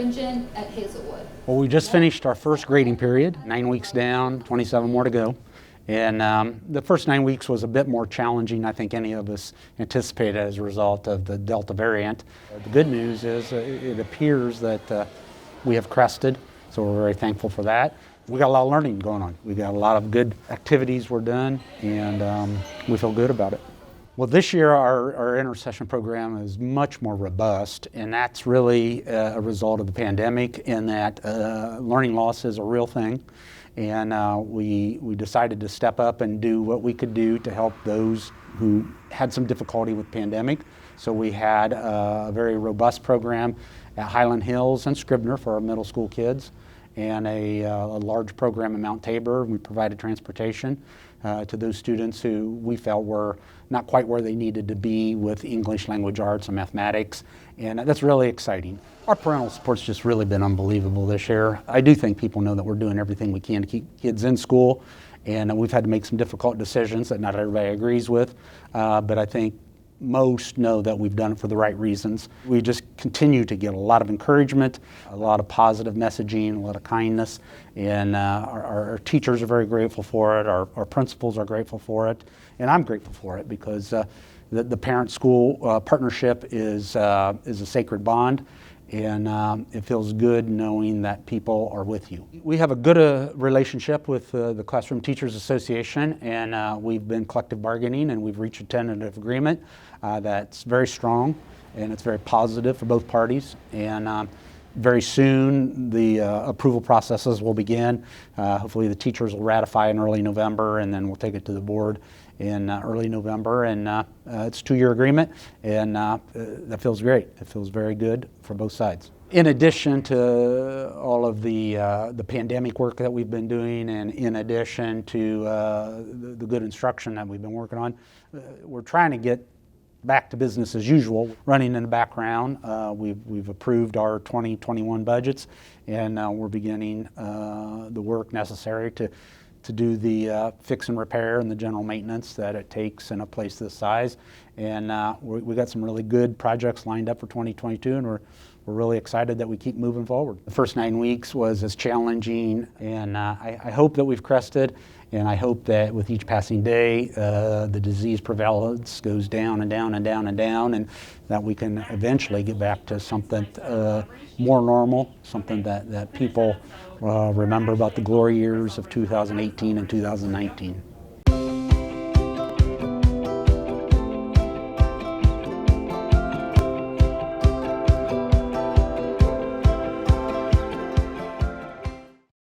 intervention at Hazelwood? Well, we just finished our first grading period, 9 weeks down, 27 more to go. And the first 9 weeks was a bit more challenging, I think any of us anticipated as a result of the Delta variant. The good news is it appears that we have crested, so we're very thankful for that. We got a lot of learning going on. We got a lot of good activities were done, and we feel good about it. Well, this year our intercession program is much more robust, and that's really a result of the pandemic in that learning loss is a real thing. And we decided to step up and do what we could do to help those who had some difficulty with the pandemic. So we had a very robust program at Highland Hills and Scribner for our middle school kids, and a large program at Mount Tabor. We provided transportation to those students who we felt were not quite where they needed to be with English language arts and mathematics, and that's really exciting. Our parental support's just really been unbelievable this year. I do think people know that we're doing everything we can to keep kids in school, and we've had to make some difficult decisions that not everybody agrees with, but I think most know that we've done it for the right reasons. We just continue to get a lot of encouragement, a lot of positive messaging, a lot of kindness, and our teachers are very grateful for it, our principals are grateful for it, and I'm grateful for it because the parent-school partnership is a sacred bond, and it feels good knowing that people are with you. We have a good relationship with the Classroom Teachers Association, and we've been collective bargaining, and we've reached a tentative agreement that's very strong, and it's very positive for both parties. And very soon the approval processes will begin. Hopefully the teachers will ratify in early November, and then we'll take it to the board in early November, and it's a 2-year agreement, and that feels great. It feels very good for both sides. In addition to all of the pandemic work that we've been doing, and in addition to the good instruction that we've been working on, we're trying to get back to business as usual. Running in the background, we've approved our 2021 budgets, and we're beginning the work necessary to do the fix and repair and the general maintenance that it takes in a place this size. And we got some really good projects lined up for 2022, and we're really excited that we keep moving forward. The first 9 weeks was as challenging, and I hope that we've crested, and I hope that with each passing day the disease prevalence goes down and down and down and down, and that we can eventually get back to something more normal, something that people remember about the glory years of 2018 and 2019.